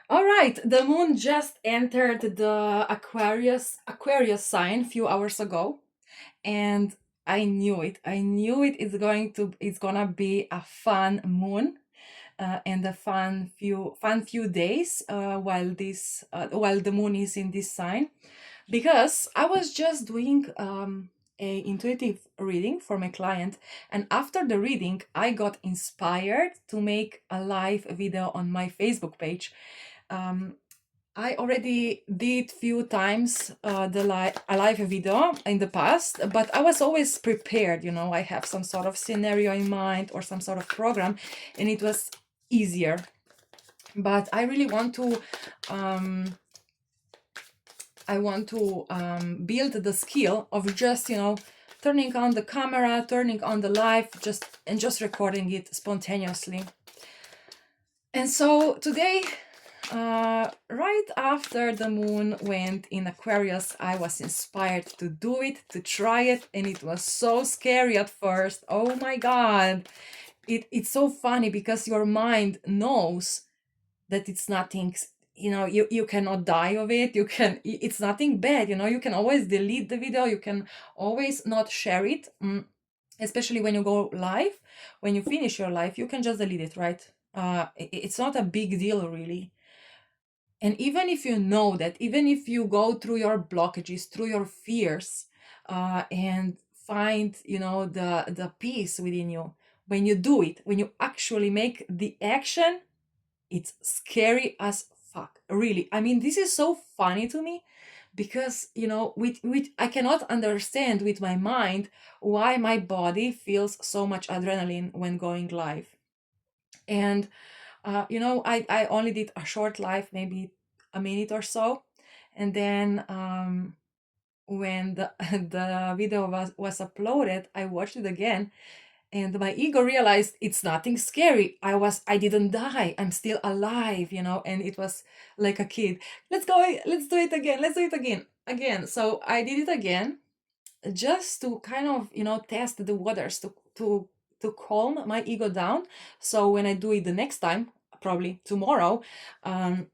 All right, the moon just entered the Aquarius sign few hours ago, and I knew it. I knew it is it's gonna be a fun moon, and a fun few days while the moon is in this sign, because I was just doing a intuitive reading for my client, and after the reading I got inspired to make a live video on my Facebook page. um, I already did few times a live video in the past, but I was always prepared. I have some sort of scenario in mind or some sort of program, and it was easier. But I really want to um, build the skill of just turning on the camera, turning on the live, just recording it spontaneously. And so today, right after the moon went in Aquarius, I was inspired to do it, to try it, and it was so scary at first. Oh my God. It's so funny because your mind knows that it's nothing, you cannot die of it. It's nothing bad, you can always delete the video, you can always not share it. Especially when you go live, when you finish your life, you can just delete it, right? It's not a big deal, really. And even if you know that, even if you go through your blockages, through your fears, and find, the peace within you, when you do it, when you actually make the action, it's scary as fuck, really. I mean, this is so funny to me because, with I cannot understand with my mind why my body feels so much adrenaline when going live. And I only did a short live, maybe a minute or so, and then when the the video was uploaded, I watched it again, and my ego realized it's nothing scary. I didn't die, I'm still alive, and it was like a kid. Let's go, let's do it again, let's do it again. So I did it again, just to kind of test the waters, to calm my ego down, so when I do it the next time, probably tomorrow, um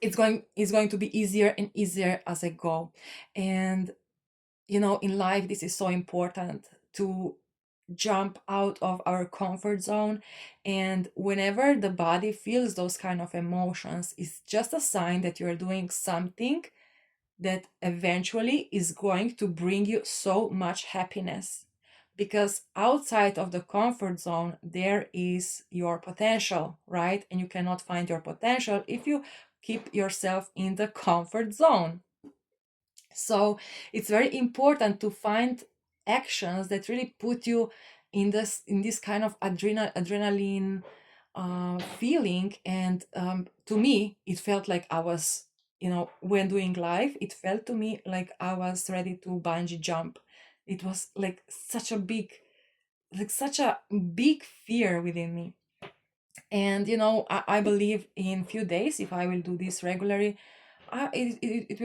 it's going to be easier and easier as I go. And in life, this is so important to jump out of our comfort zone. And whenever the body feels those kind of emotions, it's just a sign that you're doing something that eventually is going to bring you so much happiness. Because outside of the comfort zone, there is your potential, right? And you cannot find your potential if you keep yourself in the comfort zone. So it's very important to find actions that really put you in this kind of adrenaline feeling. And to me, it felt like I was, when doing live, it felt to me like I was ready to bungee jump. It was like such a big fear within me. And I believe in few days, if I will do this regularly, it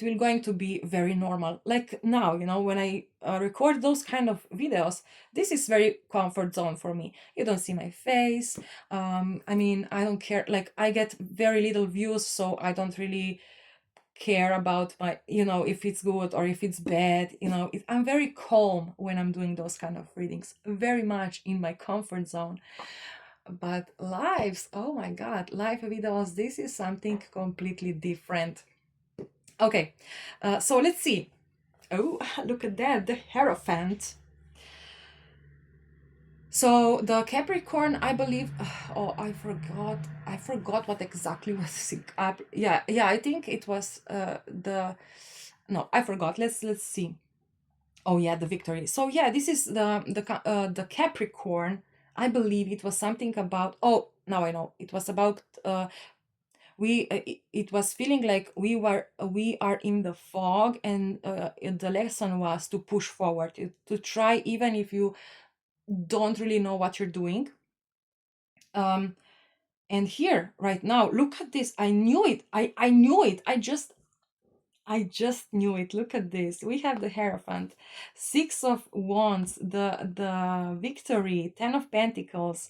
will going to be very normal. Like now, when I record those kind of videos, this is very comfort zone for me. You don't see my face. I mean, I don't care. Like, I get very little views, so I don't really care about my, if it's good or if it's bad. I'm very calm when I'm doing those kind of readings, very much in my comfort zone. But lives, oh my God, live videos, this is something completely different. Okay, so let's see. Oh, look at that, the Hierophant. So the Capricorn, I believe. Oh, I forgot what exactly was it. Yeah, I think it was the. No, I forgot. Let's see. Oh yeah, the victory. So yeah, this is the Capricorn. I believe it was something about. Oh, now I know. It was about it was feeling like we are in the fog, and the lesson was to push forward, to try even if you don't really know what you're doing. um and here right now, look at this. I knew it. I knew it. I just knew it. Look at this. We have the Hierophant, Six of Wands, the Victory, Ten of Pentacles,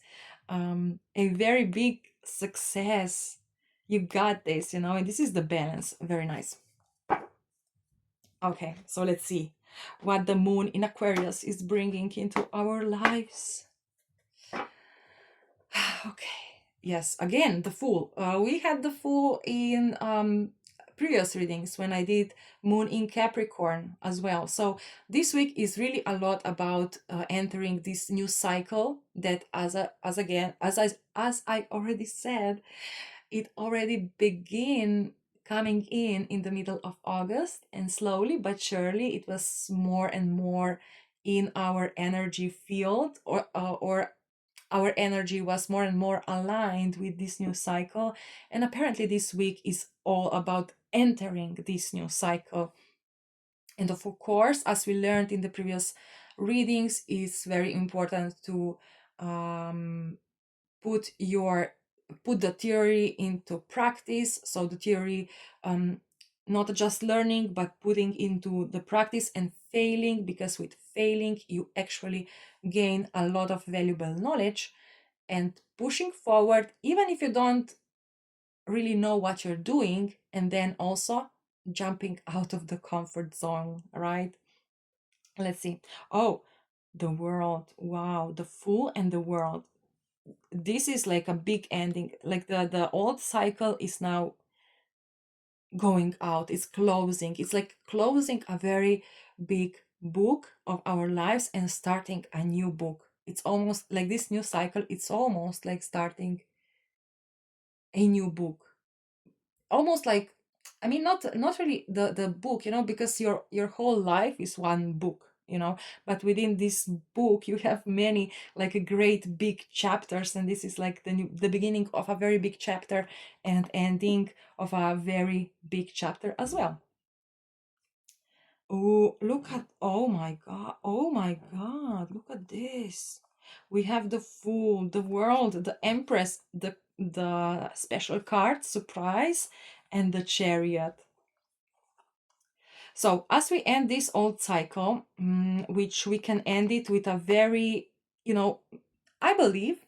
a very big success. You got this, you know, and this is the balance. Very nice. Okay, so let's see what the moon in Aquarius is bringing into our lives. Okay, yes, again, the Fool. We had the Fool in previous readings when I did moon in Capricorn as well. So this week is really a lot about entering this new cycle that, as I already said, it already began coming in the middle of August, and slowly but surely it was more and more in our energy field, or our energy was more and more aligned with this new cycle. And apparently this week is all about entering this new cycle. And of course, as we learned in the previous readings, it's very important to um, put your put the theory into practice. So the theory, not just learning but putting into the practice and failing, because with failing you actually gain a lot of valuable knowledge, and pushing forward even if you don't really know what you're doing, and then also jumping out of the comfort zone, right? Let's see. Oh, the World. Wow, the Fool and the World. This is like a big ending. Like the old cycle is now going out, it's closing. It's like closing a very big book of our lives and starting a new book. It's almost like this new cycle, it's almost like starting a new book. Almost like, I mean, not really the book, you know, because your whole life is one book, you know, but within this book you have many like a great big chapters, and this is like the beginning of a very big chapter and ending of a very big chapter as well. Oh, look at, oh my God, look at this. We have the Fool, the World, the Empress, the special card, Surprise, and the Chariot. So as we end this old cycle, which we can end it with a very, you know, I believe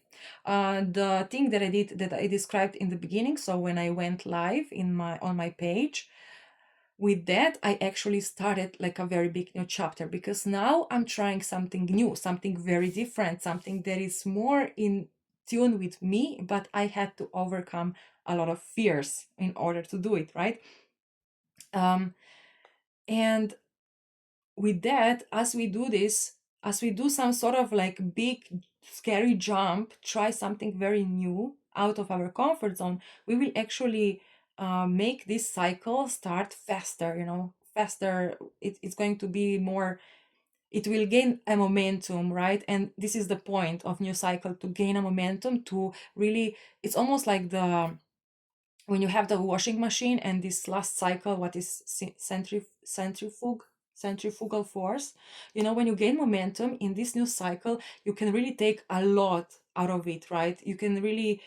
the thing that I did, that I described in the beginning. So when I went live on my page, with that I actually started like a very big new chapter, because now I'm trying something new, something very different, something that is more in tune with me, but I had to overcome a lot of fears in order to do it, right? um, and with that, as we do this, as we do some sort of like big scary jump, try something very new out of our comfort zone, we will actually make this cycle start faster, you know, faster. It's going to be more, it will gain a momentum, right? And this is the point of new cycle, to gain a momentum, to really, it's almost like the, when you have the washing machine and this last cycle, what is centrifugal force, you know, when you gain momentum in this new cycle, you can really take a lot out of it, right? You can really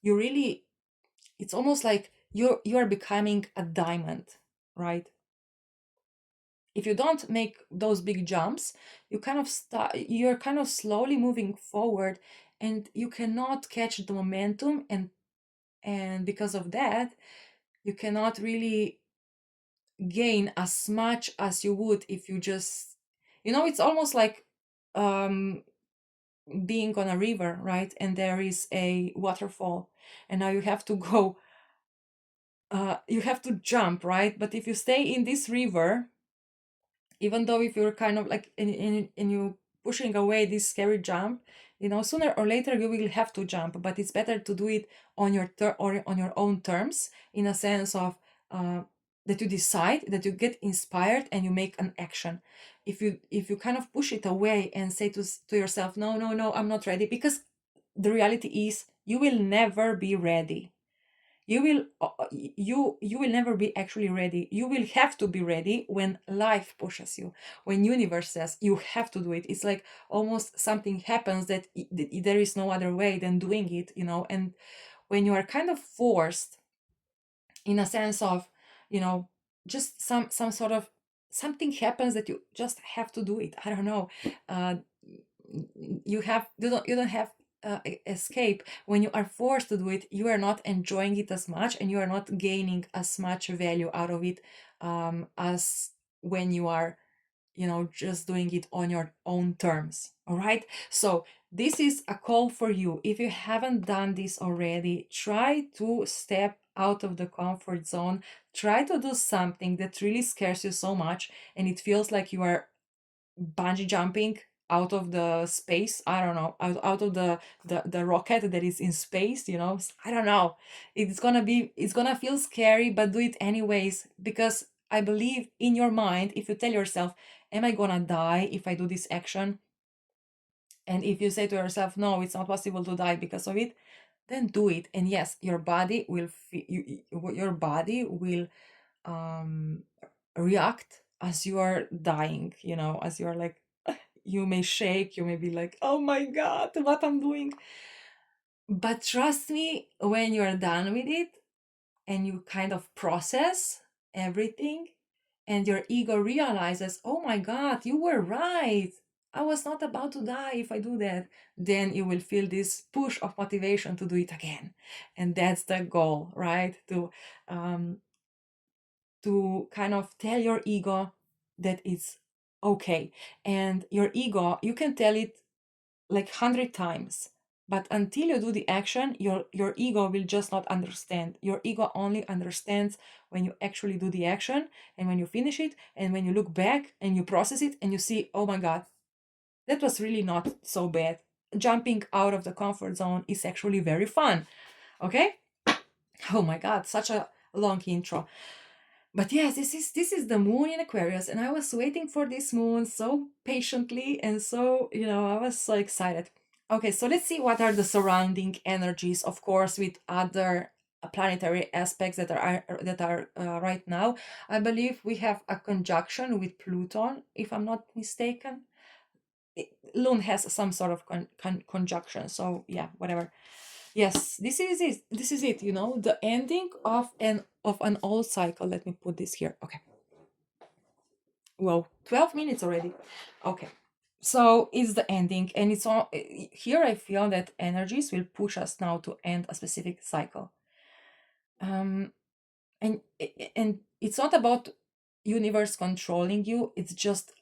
you really, it's almost like you are becoming a diamond, right? If you don't make those big jumps, you kind of you're kind of slowly moving forward, and you cannot catch the momentum, and because of that you cannot really gain as much as you would if you just, you know, it's almost like um being on a river, right? And there is a waterfall, and now you have to go, you have to jump, right? But if you stay in this river, even though if you're kind of like and you pushing away this scary jump, you know, sooner or later you will have to jump, but it's better to do it on your or on your own terms, in a sense of uh, that you decide, that you get inspired and you make an action. If you kind of push it away and say to yourself, no, no, no, I'm not ready, because the reality is you will never be ready. You will never be actually ready. You will have to be ready when life pushes you, when universe says you have to do it. It's like almost something happens that there is no other way than doing it, you know. And when you are kind of forced, in a sense of, you know, just some sort of something happens that you just have to do it, I don't know. uh you don't have escape, when you are forced to do it, you are not enjoying it as much, and you are not gaining as much value out of it, as when you are, just doing it on your own terms. All right. So this is a call for you. If you haven't done this already, try to step out of the comfort zone. Try to do something that really scares you so much and it feels like you are bungee jumping out of the space. I don't know, out of the rocket that is in space, I don't know. It's gonna feel scary, but do it anyways, because I believe in your mind, if you tell yourself, am I gonna die if I do this action? And if you say to yourself, no, it's not possible to die because of it, then do it. And yes, your body will your body will um react as you are dying, as you are like, you may shake, you may be like, oh my god, what I'm doing. But trust me, when you are done with it and you kind of process everything, and your ego realizes, oh my god, you were right, I was not about to die if I do that, then you will feel this push of motivation to do it again. And that's the goal, right? Um, to kind of tell your ego that it's okay. And your ego, you can tell it like 100 times, but until you do the action, your ego will just not understand. Your ego only understands when you actually do the action, and when you finish it, and when you look back and you process it and you see, oh my god, that was really not so bad. Jumping out of the comfort zone is actually very fun. Okay. Oh my god, such a long intro. But yes, this is the moon in Aquarius, and I was waiting for this moon so patiently, and so, I was so excited. Okay, so let's see what are the surrounding energies, of course, with other planetary aspects that are right now. I believe we have a conjunction with Pluto, if I'm not mistaken. Loon has some sort of conjunction, so yeah, whatever. Yes, this is it. This is it. The ending of an old cycle. Let me put this here. Okay. Whoa, 12 minutes already. Okay. So it's the ending, and it's all here. I feel that energies will push us now to end a specific cycle. Um, and it's not about universe controlling you. It's just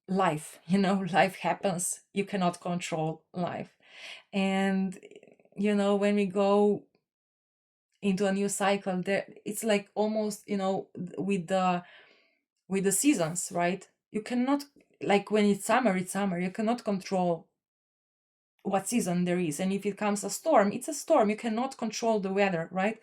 life. Life happens. You cannot control life, and when we go into a new cycle, there it's like almost, with the seasons, right? You cannot, like, when it's summer, you cannot control what season there is, and if it comes a storm, it's a storm. You cannot control the weather, right?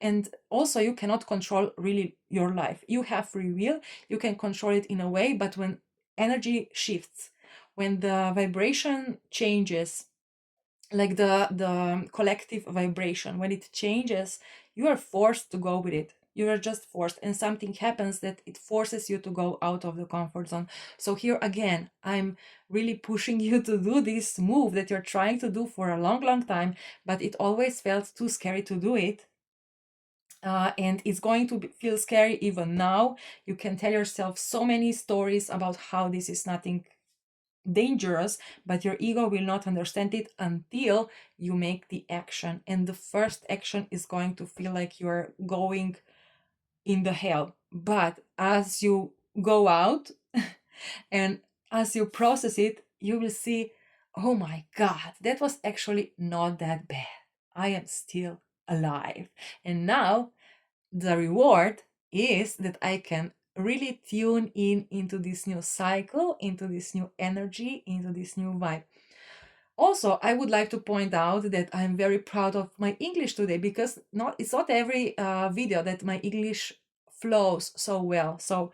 And also you cannot control really your life. You have free will, you can control it in a way, but when energy shifts, when the vibration changes, like the collective vibration, when it changes, you are forced to go with it. You are just forced, and something happens that it forces you to go out of the comfort zone. So here again, I'm really pushing you to do this move that you're trying to do for a long, long time, but it always felt too scary to do it. And it's going to feel scary even now. You can tell yourself so many stories about how this is nothing dangerous, but your ego will not understand it until you make the action. And the first action is going to feel like you're going in the hell. But as you go out and as you process it, you will see, oh my God, that was actually not that bad. I am still alive. And now the reward is that I can really tune in into this new cycle, into this new energy, into this new vibe. Also, I would like to point out that I'm very proud of my English today, because it's not every video that my English flows so well. So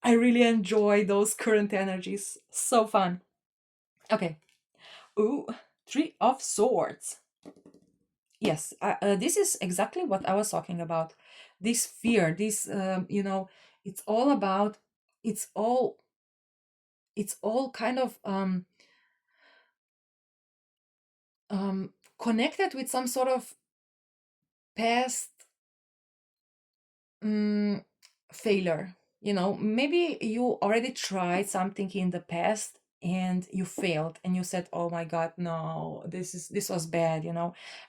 I really enjoy those current energies. So fun. Okay. Ooh, Three of Swords. Yes, this is exactly what I was talking about. This fear, it's all about, it's all, it's all kind of connected with some sort of past failure. Maybe you already tried something in the past and you failed and you said, oh my god, no, this was bad,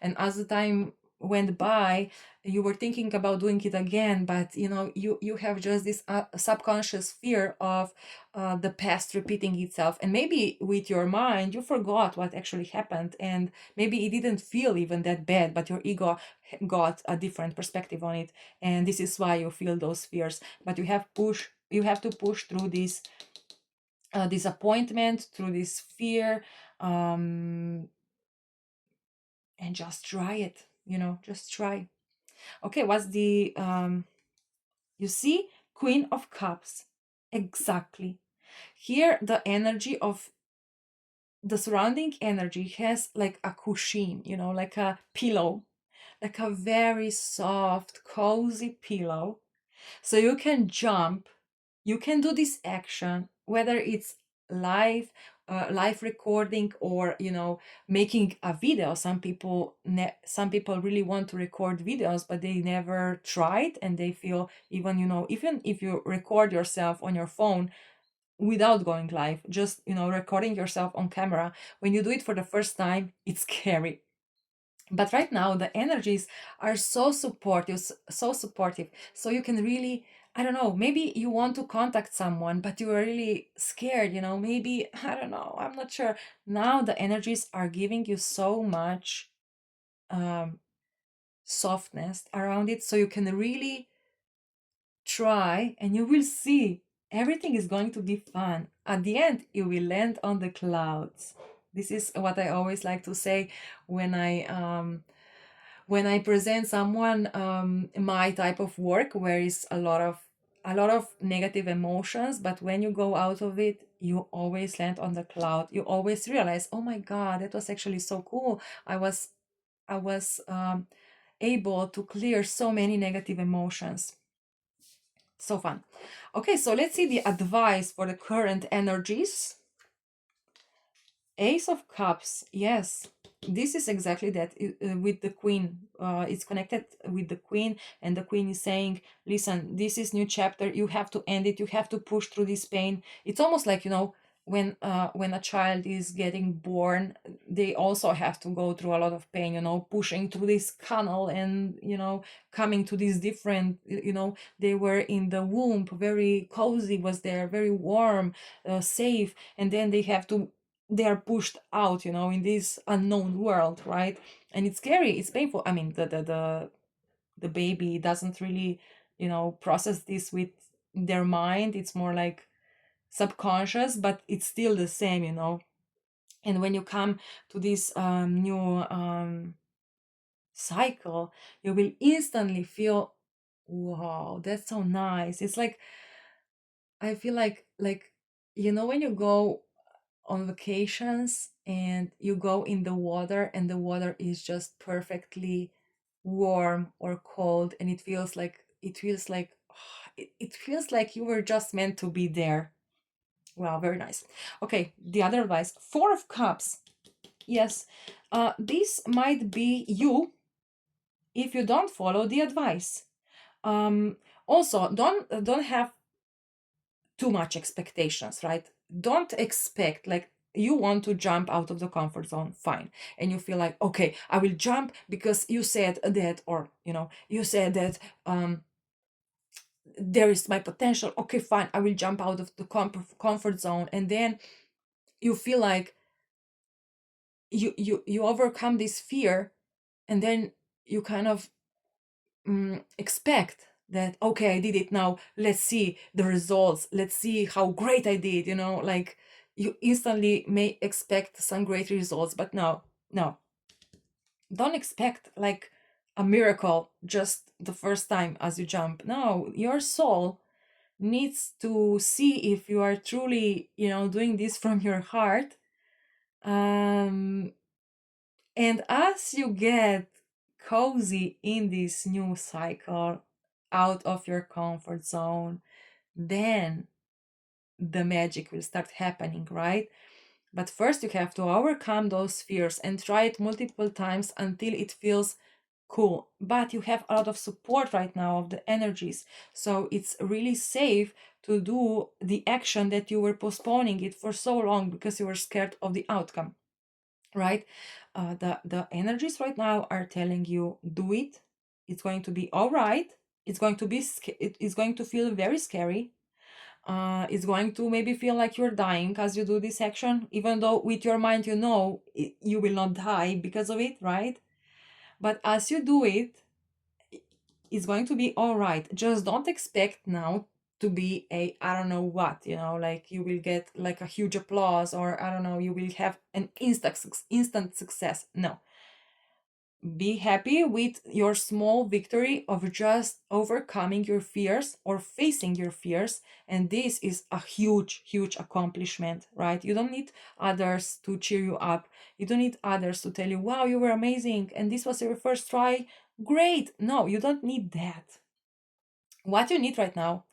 and as the time went by, you were thinking about doing it again, but you have just this subconscious fear of the past repeating itself, and maybe with your mind you forgot what actually happened, and maybe it didn't feel even that bad, but your ego got a different perspective on it, and this is why you feel those fears. But you have to push through this disappointment, through this fear, and just try it, just try. Okay, what's the you see, Queen of Cups, exactly. Here the energy of the surrounding energy has like a cushion, like a pillow, like a very soft cozy pillow, so you can jump, you can do this action, whether it's live live recording, or making a video. Some people really want to record videos, but they never tried, and they feel, even even if you record yourself on your phone without going live, just recording yourself on camera, when you do it for the first time, it's scary. But right now the energies are so supportive, so supportive, so you can really, I don't know, maybe you want to contact someone but you are really scared, maybe, I don't know, I'm not sure. Now the energies are giving you so much um softness around it, so you can really try, and you will see everything is going to be fun. At the end, you will land on the clouds. This is what I always like to say when I present someone my type of work, where is a lot of negative emotions, but when you go out of it, you always land on the cloud. You always realize, oh my god, that was actually so cool. I was able to clear so many negative emotions. So fun. Okay, so let's see the advice for the current energies. Ace of Cups, yes, this is exactly that, with the Queen. It's connected with the Queen, and the Queen is saying, listen, this is new chapter, you have to end it, you have to push through this pain. It's almost like, when a child is getting born, they also have to go through a lot of pain, pushing through this canal, and coming to this different, they were in the womb, very cozy, was there, very warm, safe, and then they are pushed out, in this unknown world, right? And it's scary, it's painful. I mean, the baby doesn't really, process this with their mind. It's more like subconscious, but it's still the same, and when you come to this new cycle, you will instantly feel, wow, that's so nice. It's like, I feel like when you go on vacations and you go in the water, and the water is just perfectly warm or cold, and it feels like you were just meant to be there. Wow, very nice. Okay, the other advice, Four of Cups. Yes, this might be you if you don't follow the advice. Also, don't have too much expectations, right? Don't expect, like, you want to jump out of the comfort zone, fine, and you feel like, okay, I will jump because you said that, or you said that there is my potential, okay, fine, I will jump out of the comfort zone, and then you feel like you overcome this fear, and then you kind of expect that, okay, I did it, now let's see the results, let's see how great I did, like, you instantly may expect some great results, but no, don't expect like a miracle just the first time as you jump. No, your soul needs to see if you are truly, doing this from your heart. um and as you get cozy in this new cycle, out of your comfort zone, then the magic will start happening, right? But first, you have to overcome those fears and try it multiple times until it feels cool, but you have a lot of support right now of the energies, so it's really safe to do the action that you were postponing it for so long because you were scared of the outcome, right? The energies right now are telling you, do it. It's going to be all right. It's going to be it's going to feel very scary. It's going to maybe feel like you're dying as you do this action, even though with your mind you know you will not die because of it, right? But as you do it, it's going to be all right. Just don't expect now to be a I don't know what, like you will get like a huge applause, or I don't know, you will have an instant success. No, be happy with your small victory of just overcoming your fears or facing your fears. And this is a huge accomplishment, right? You don't need others to cheer you up. You don't need others to tell you, wow, you were amazing and this was your first try. Great. No, you don't need that. What you need right now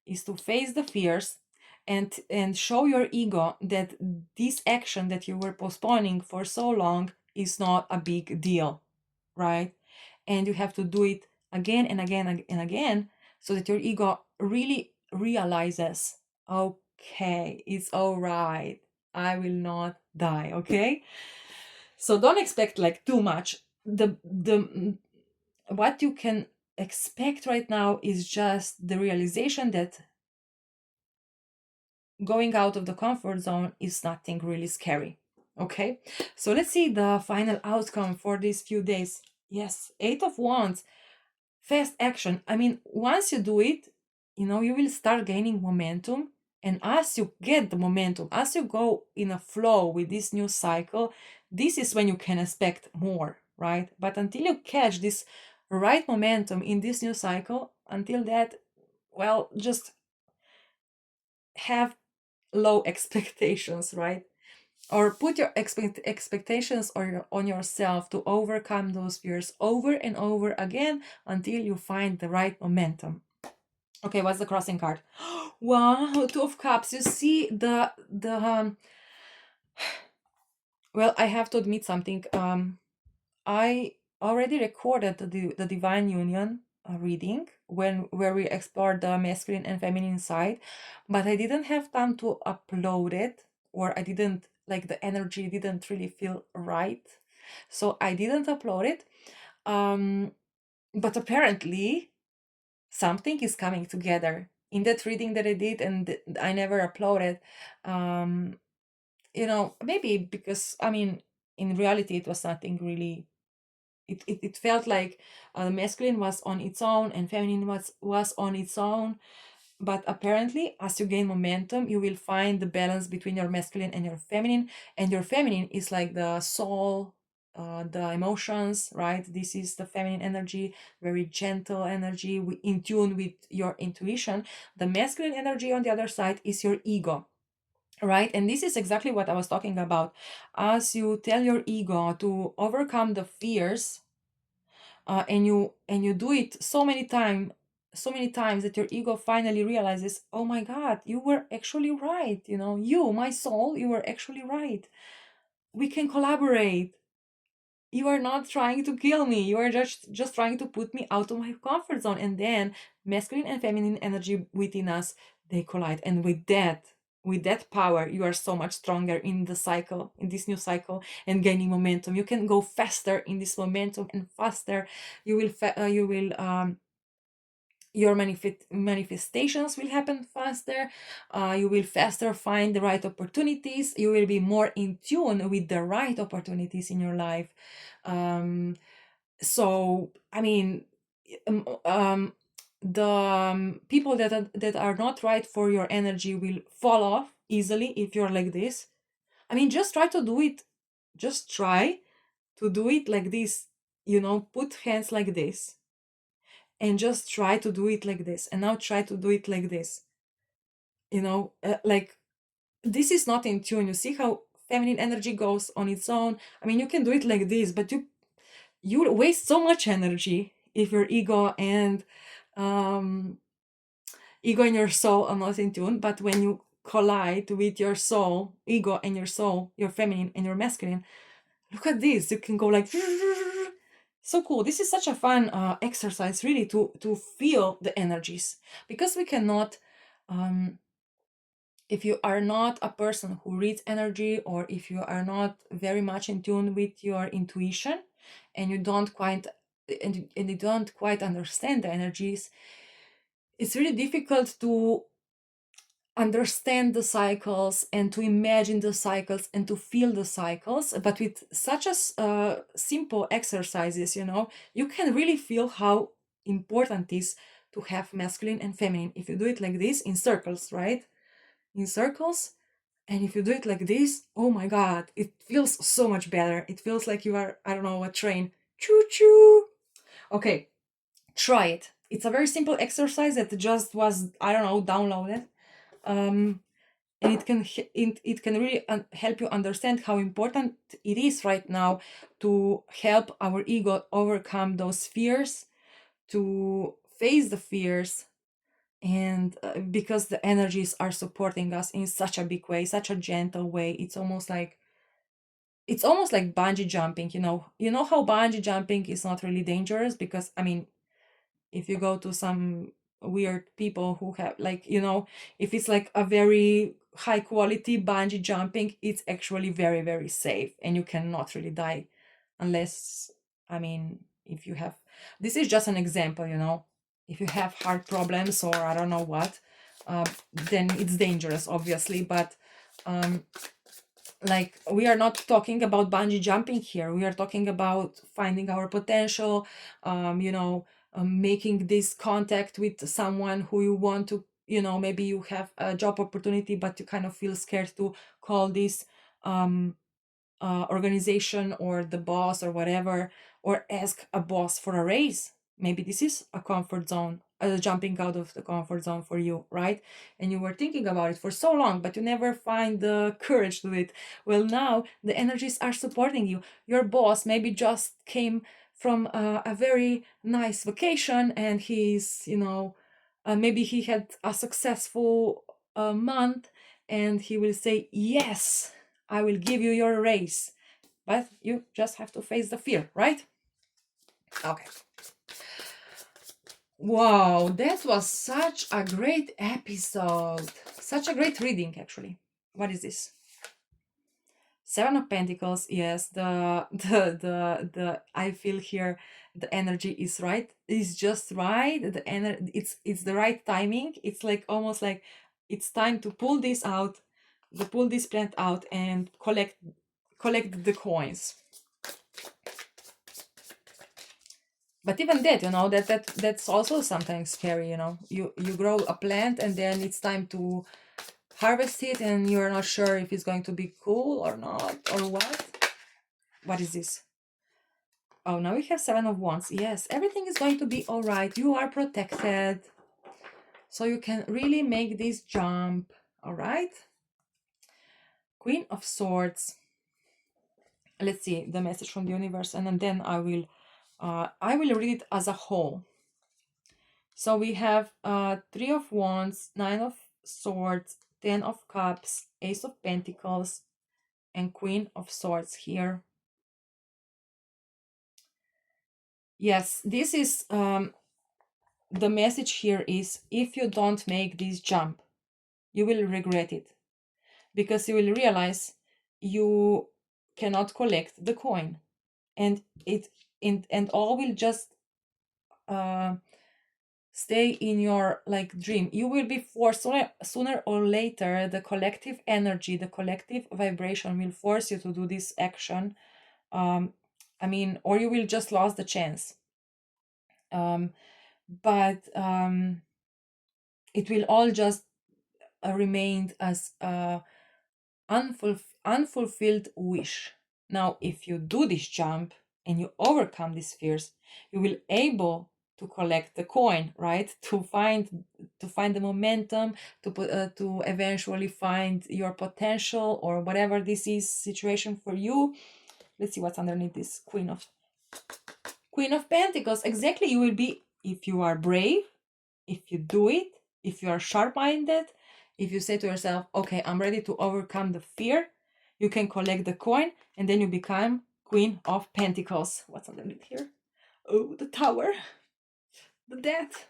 is to face the fears and show your ego that this action that you were postponing for so long is not a big deal, right? And you have to do it again and again and again so that your ego really realizes, okay, it's all right. I will not die, okay? So don't expect like too much. The what you can expect right now is just the realization that going out of the comfort zone is nothing really scary. Okay, so let's see the final outcome for these few days. Yes, Eight of Wands, fast action. I mean, once you do it, you will start gaining momentum. And as you get the momentum, as you go in a flow with this new cycle, this is when you can expect more, right? But until you catch this right momentum in this new cycle, until that, well, just have low expectations, right? Or put your expectations on yourself to overcome those fears over and over again until you find the right momentum. Okay, what's the crossing card? Wow, Two of Cups. You see the well, I have to admit something. I already recorded the Divine Union reading where we explored the masculine and feminine side, but I didn't have time to upload it, or I didn't like the energy didn't really feel right, so I didn't upload it. But apparently something is coming together in that reading that I did, and I never uploaded. Maybe because I mean, in reality, it was nothing really. It felt like the masculine was on its own and feminine was on its own, but apparently as you gain momentum you will find the balance between your masculine and your feminine is like the soul, the emotions, right? This is the feminine energy, very gentle energy, in tune with your intuition. The masculine energy on the other side is your ego, right? And this is exactly what I was talking about. As you tell your ego to overcome the fears, and you do it so many times that your ego finally realizes, oh my god, you were actually right. You, my soul, you were actually right. We can collaborate. You are not trying to kill me. You are just trying to put me out of my comfort zone. And then masculine and feminine energy within us, they collide. And with that power, you are so much stronger in the cycle, in this new cycle, and gaining momentum. You can go faster in this momentum, and faster your manifestations will happen faster. You will faster find the right opportunities. You will be more in tune with the right opportunities in your life. So I mean, the people that are not right for your energy will fall off easily if you're like this. I mean, just try to do it. Just try to do it like this. Put hands like this, and just try to do it like this, and now try to do it like this. Like, this is not in tune. You see how feminine energy goes on its own. I mean, you can do it like this, but you waste so much energy if your ego and your soul are not in tune. But when you collide with your soul, ego and your soul, your feminine and your masculine, look at this. You can go like So cool. This is such a fun exercise, really, to feel the energies, because we cannot, um, if you are not a person who reads energy, or if you are not very much in tune with your intuition, and you don't quite and you don't quite understand the energies, it's really difficult to understand the cycles and to imagine the cycles and to feel the cycles. But with such as simple exercises, you can really feel how important it is to have masculine and feminine. If you do it like this in circles, right? In circles. And if you do it like this, oh my God, it feels so much better. It feels like you are, I don't know, a train. Choo choo. Okay, try it. It's a very simple exercise that just was, I don't know, downloaded. And it can really help you understand how important it is right now to help our ego overcome those fears, to face the fears, and because the energies are supporting us in such a big way, such a gentle way. It's almost like bungee jumping. You know how bungee jumping is not really dangerous, because I mean, if you go to some weird people who have, like, if it's like a very high quality bungee jumping, it's actually very, very safe, and you cannot really die unless, I mean, if you have, this is just an example, if you have heart problems or I don't know what, then it's dangerous, obviously. But like, we are not talking about bungee jumping here. We are talking about finding our potential, making this contact with someone who you want to, maybe you have a job opportunity, but you kind of feel scared to call this organization or the boss or whatever, or ask a boss for a raise. Maybe this is a comfort zone, jumping out of the comfort zone for you, right? And you were thinking about it for so long, but you never find the courage to do it. Well, now the energies are supporting you. Your boss maybe just came from a very nice vacation, and maybe he had a successful month, and he will say, yes, I will give you your raise. But you just have to face the fear, right? Okay. Wow, that was such a great episode. Such a great reading, actually. What is this? Seven of Pentacles. Yes, the I feel here the energy is right. It's just right. The energy, it's the right timing. It's like almost like it's time to pull this out, to pull this plant out and collect the coins. But even that, that's also sometimes scary. You grow a plant, and then it's time to harvest it, and you're not sure if it's going to be cool or not, or what. What is this? Oh, now we have Seven of Wands. Yes, everything is going to be all right. You are protected, so you can really make this jump. All right. Queen of Swords. Let's see the message from the universe, and then I will read it as a whole. So we have Three of Wands, Nine of Swords, Ten of Cups, Ace of Pentacles, and Queen of Swords here. Yes, this is the message here is, if you don't make this jump, you will regret it, because you will realize you cannot collect the coin, and all will just stay in your like dream. You will be forced sooner or later. The collective energy, the collective vibration will force you to do this action. Or you will just lose the chance. But it will all just remain as a unfulfilled wish. Now, if you do this jump and you overcome these fears, you will able to collect the coin, right? To find the momentum, to eventually find your potential, or whatever this is situation for you. Let's see what's underneath this Queen of Pentacles. Exactly, you will be, if you are brave, if you do it, if you are sharp-minded, if you say to yourself, okay, I'm ready to overcome the fear, you can collect the coin, and then you become Queen of Pentacles. What's underneath here? Oh, the Tower, the Death.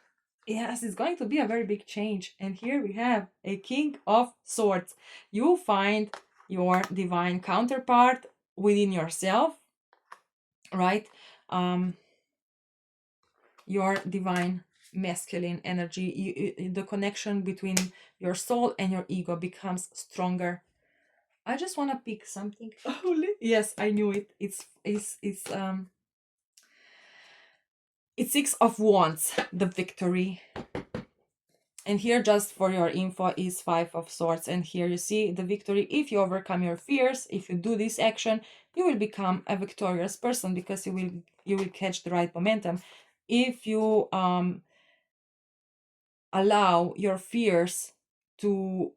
Yes, it's going to be a very big change. And here we have a King of Swords. You find your divine counterpart within yourself, right? Your divine masculine energy. The connection between your soul and your ego becomes stronger. I just want to pick something. Yes, I knew it. It's Six of Wands, the victory. And here, just for your info, is Five of Swords. And here you see the victory. If you overcome your fears, if you do this action, you will become a victorious person, because you will catch the right momentum. If you allow your fears to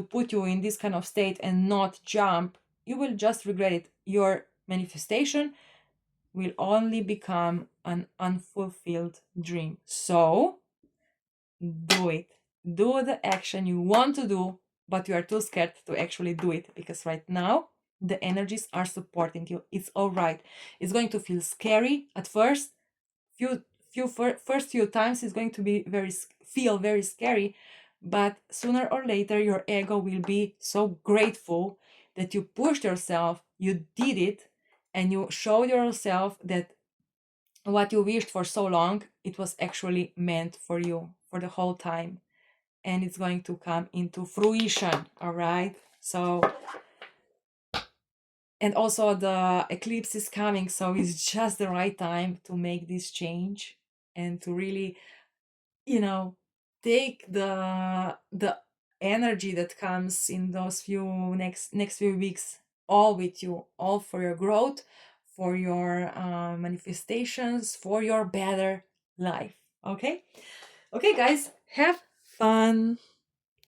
put you in this kind of state and not jump, you will just regret it. Your manifestation will only become an unfulfilled dream. So do it. Do the action you want to do, but you are too scared to actually do it, because right now the energies are supporting you. It's all right. It's going to feel scary at first. First few times it's going to be feel very scary, but sooner or later your ego will be so grateful that you pushed yourself, you did it, and you showed yourself that what you wished for so long, it was actually meant for you for the whole time, and it's going to come into fruition. All right. So, and also the eclipse is coming, so it's just the right time to make this change and to really, take the energy that comes in those next few weeks, all with you, all for your growth, for your manifestations, for your better life. Okay, guys, have fun.